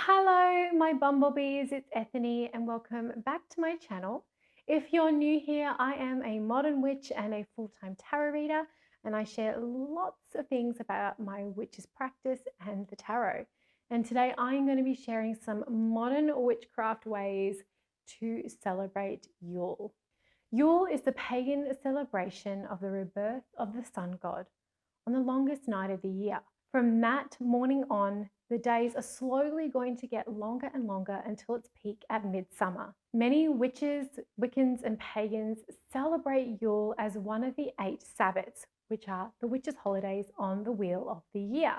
Hello, my bumblebees, it's Ethony and welcome back to my channel. If you're new here, I am a modern witch and a full-time tarot reader, and I share lots of things about my witch's practice and the tarot. And today I'm going to be sharing some modern witchcraft ways to celebrate Yule. Yule is the pagan celebration of the rebirth of the sun god on the longest night of the year. From that morning on, the days are slowly going to get longer and longer until its peak at midsummer. Many witches, Wiccans, and pagans celebrate Yule as one of the 8 Sabbats, which are the witches' holidays on the wheel of the year.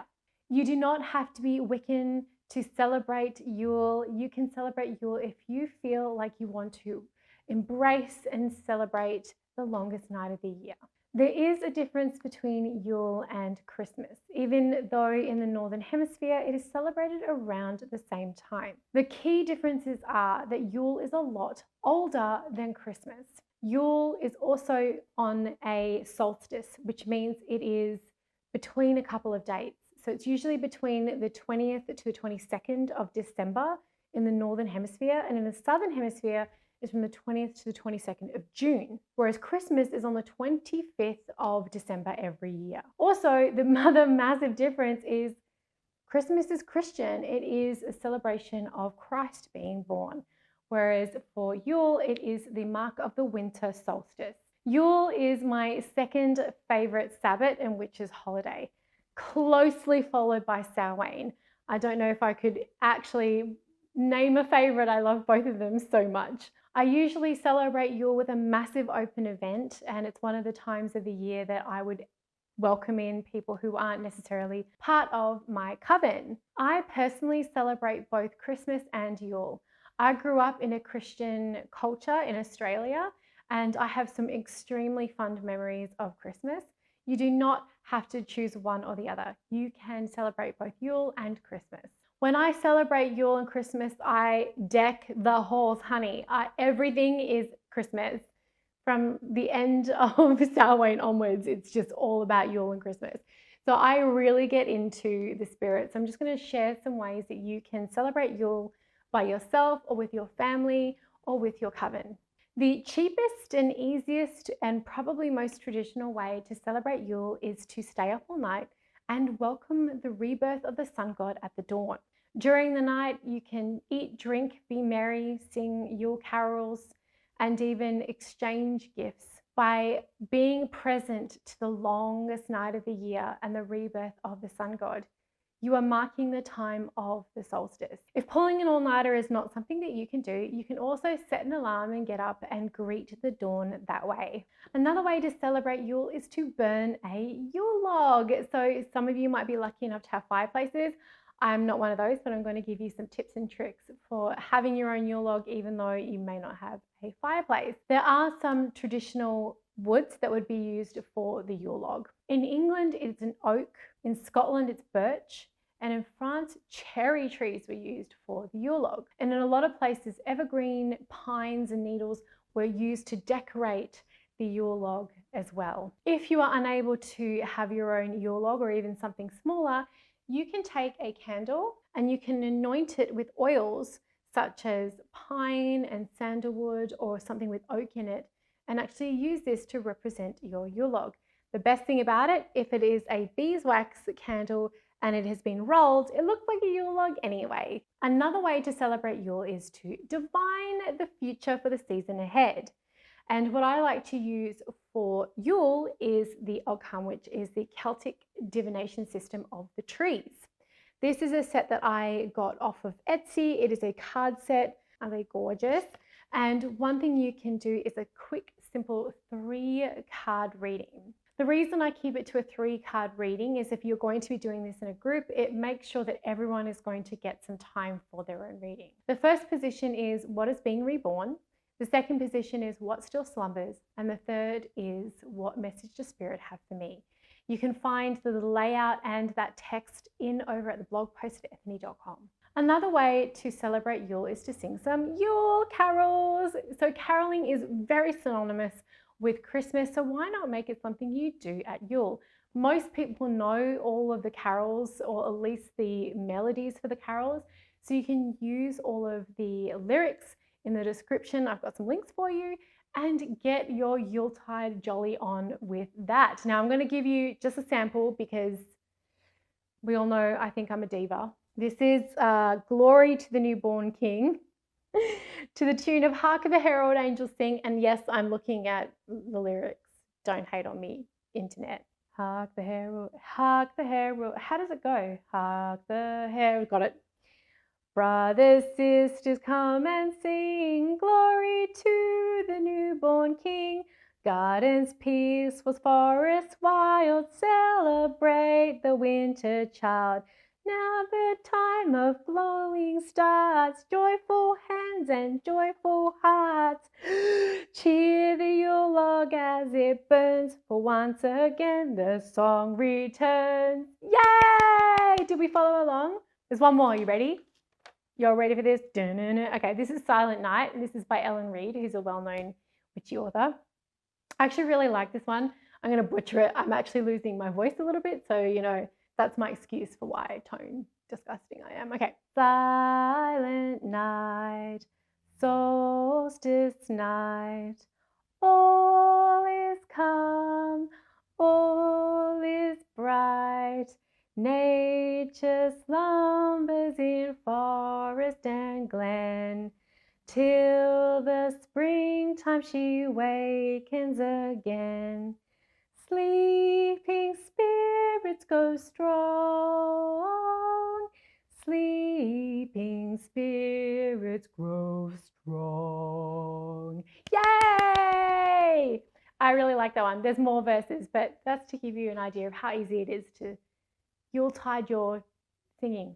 You do not have to be Wiccan to celebrate Yule. You can celebrate Yule if you feel like you want to embrace and celebrate the longest night of the year. There is a difference between Yule and Christmas, even though in the Northern Hemisphere it is celebrated around the same time. The key differences are that Yule is a lot older than Christmas. Yule is also on a solstice, which means it is between a couple of dates. So it's usually between the 20th to the 22nd of December in the Northern Hemisphere, and in the Southern Hemisphere is from the 20th to the 22nd of June, whereas Christmas is on the 25th of December every year. Also, the other massive difference is Christmas is Christian. It is a celebration of Christ being born, whereas for Yule, it is the mark of the winter solstice. Yule is my second favorite Sabbath and witches' holiday, closely followed by Samhain. I don't know if I could actually name a favorite. I love both of them so much. I usually celebrate Yule with a massive open event, and it's one of the times of the year that I would welcome in people who aren't necessarily part of my coven. I personally celebrate both Christmas and Yule. I grew up in a Christian culture in Australia, and I have some extremely fond memories of Christmas. You do not have to choose one or the other. You can celebrate both Yule and Christmas. When I celebrate Yule and Christmas, I deck the halls, honey. Everything is Christmas. From the end of Samhain onwards, it's just all about Yule and Christmas. So I really get into the spirit. So I'm just going to share some ways that you can celebrate Yule by yourself or with your family or with your coven. The cheapest and easiest and probably most traditional way to celebrate Yule is to stay up all night and welcome the rebirth of the sun god at the dawn. During the night, you can eat, drink, be merry, sing Yule carols, and even exchange gifts. By being present to the longest night of the year and the rebirth of the sun god, you are marking the time of the solstice. If pulling an all-nighter is not something that you can do, you can also set an alarm and get up and greet the dawn that way. Another way to celebrate Yule is to burn a Yule log. So some of you might be lucky enough to have fireplaces. I'm not one of those, but I'm going to give you some tips and tricks for having your own Yule log, even though you may not have a fireplace. There are some traditional woods that would be used for the Yule log. In England, it's an oak. In Scotland, it's birch. And in France, cherry trees were used for the Yule log. And in a lot of places, evergreen, pines, and needles were used to decorate the Yule log as well. If you are unable to have your own Yule log or even something smaller, you can take a candle and you can anoint it with oils such as pine and sandalwood or something with oak in it, and actually use this to represent your Yule log. The best thing about it, if it is a beeswax candle and it has been rolled, it looks like a Yule log anyway. Another way to celebrate Yule is to divine the future for the season ahead. And what I like to use for Yule is the Ogham, which is the Celtic divination system of the trees. This is a set that I got off of Etsy. It is a card set. Are they gorgeous? And one thing you can do is a quick, simple 3-card reading. The reason I keep it to a 3-card reading is if you're going to be doing this in a group, it makes sure that everyone is going to get some time for their own reading. The first position is what is being reborn. The second position is what still slumbers. And the third is what message does Spirit have for me. You can find the layout and that text over at the blog post at ethony.com. Another way to celebrate Yule is to sing some Yule carols. So caroling is very synonymous with Christmas, so why not make it something you do at Yule? Most people know all of the carols, or at least the melodies for the carols. So you can use all of the lyrics in the description. I've got some links for you, and get your Yuletide jolly on with that. Now I'm going to give you just a sample because we all know I think I'm a diva. This is Glory to the Newborn King to the tune of Hark the Herald Angels Sing. And yes, I'm looking at the lyrics. Don't hate on me, internet. Hark the herald, hark the herald. How does it go? Hark the herald. Got it. Brothers, sisters, come and sing glory to the newborn King. Gardens peaceful, forests wild, celebrate the winter child. Now the time of blowing starts, joyful hands and joyful hearts. Cheer the Yule log as it burns, for once again the song returns. Yay! Did we follow along? There's one more, you ready? You're ready for this? Okay, this is Silent Night, and this is by Ellen Reid, who's a well-known witchy author. I actually really like this one. I'm going to butcher it. I'm actually losing my voice a little bit, so, you know, that's my excuse for why tone disgusting I am. Okay. Silent night, solstice night, all is calm, all is bright. Nature slumbers in forest and glen, till the springtime she wakens again. Sleeping spirits go strong, sleeping spirits grow strong. Yay! I really like that one. There's more verses, but that's to give you an idea of how easy it is to Yuletide your singing.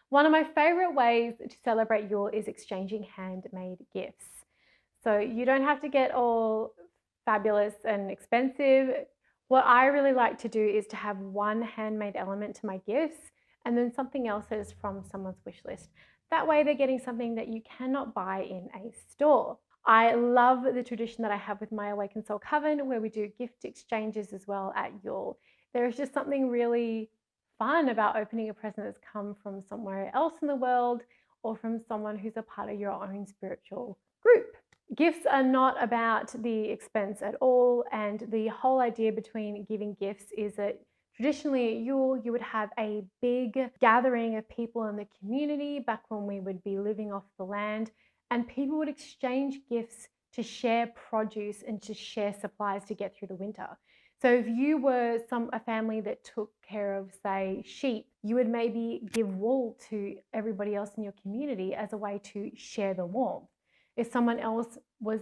One of my favorite ways to celebrate Yule is exchanging handmade gifts. So you don't have to get all fabulous and expensive. What I really like to do is to have one handmade element to my gifts and then something else that is from someone's wish list. That way they're getting something that you cannot buy in a store. I love the tradition that I have with my Awakened Soul Coven, where we do gift exchanges as well at Yule. There is just something really fun about opening a present that's come from somewhere else in the world or from someone who's a part of your own spiritual group. Gifts are not about the expense at all, and the whole idea between giving gifts is that traditionally at Yule you would have a big gathering of people in the community back when we would be living off the land, and people would exchange gifts to share produce and to share supplies to get through the winter. So if you were a family that took care of, say, sheep, you would maybe give wool to everybody else in your community as a way to share the warmth. If someone else was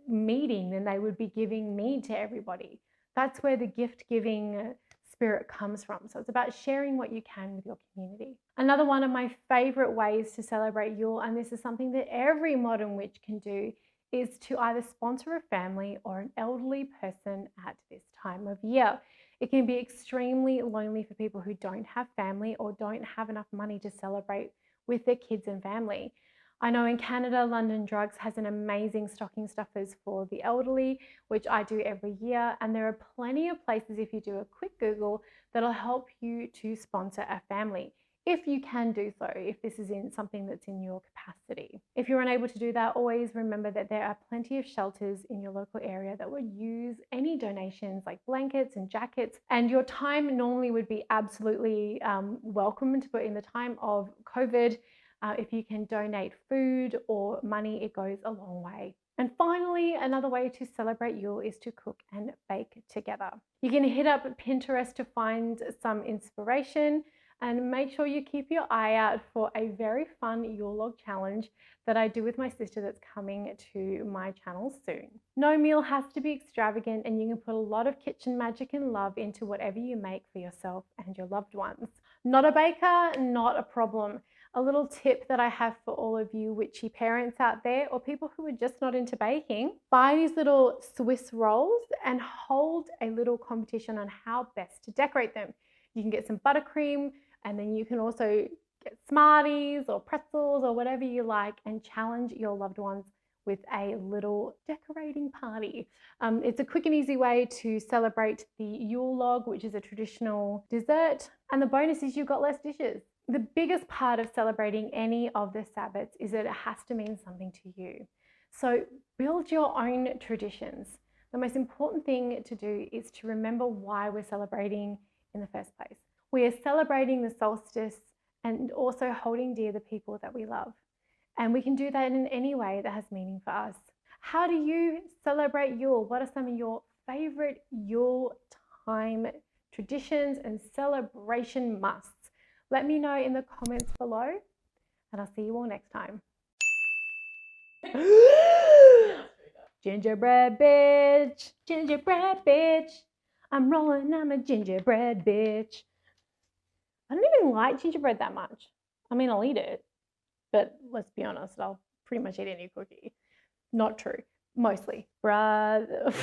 meeting, then they would be giving mead to everybody. That's where the gift-giving spirit comes from. So it's about sharing what you can with your community. Another one of my favorite ways to celebrate Yule, and this is something that every modern witch can do, is to either sponsor a family or an elderly person at this time of year. It can be extremely lonely for people who don't have family or don't have enough money to celebrate with their kids and family. I know in Canada, London Drugs has an amazing stocking stuffers for the elderly, which I do every year. And there are plenty of places, if you do a quick Google, that'll help you to sponsor a family, if you can do so, if this is in something that's in your capacity. If you're unable to do that, always remember that there are plenty of shelters in your local area that would use any donations like blankets and jackets, and your time normally would be absolutely welcomed, but in the time of COVID, if you can donate food or money, it goes a long way. And finally, another way to celebrate Yule is to cook and bake together. You can hit up Pinterest to find some inspiration, and make sure you keep your eye out for a very fun Yule log challenge that I do with my sister that's coming to my channel soon. No meal has to be extravagant, and you can put a lot of kitchen magic and love into whatever you make for yourself and your loved ones. Not a baker, not a problem. A little tip that I have for all of you witchy parents out there, or people who are just not into baking: buy these little Swiss rolls and hold a little competition on how best to decorate them. You can get some buttercream, and then you can also get Smarties or pretzels or whatever you like and challenge your loved ones with a little decorating party. It's a quick and easy way to celebrate the Yule log, which is a traditional dessert. And the bonus is you've got less dishes. The biggest part of celebrating any of the Sabbats is that it has to mean something to you. So build your own traditions. The most important thing to do is to remember why we're celebrating in the first place. We are celebrating the solstice and also holding dear the people that we love. And we can do that in any way that has meaning for us. How do you celebrate Yule? What are some of your favorite Yule time traditions and celebration musts? Let me know in the comments below, and I'll see you all next time. Gingerbread bitch, gingerbread bitch. I'm rolling, I'm a gingerbread bitch. I don't even like gingerbread that much. I mean, I'll eat it, but let's be honest, I'll pretty much eat any cookie. Not true, mostly. Bruh.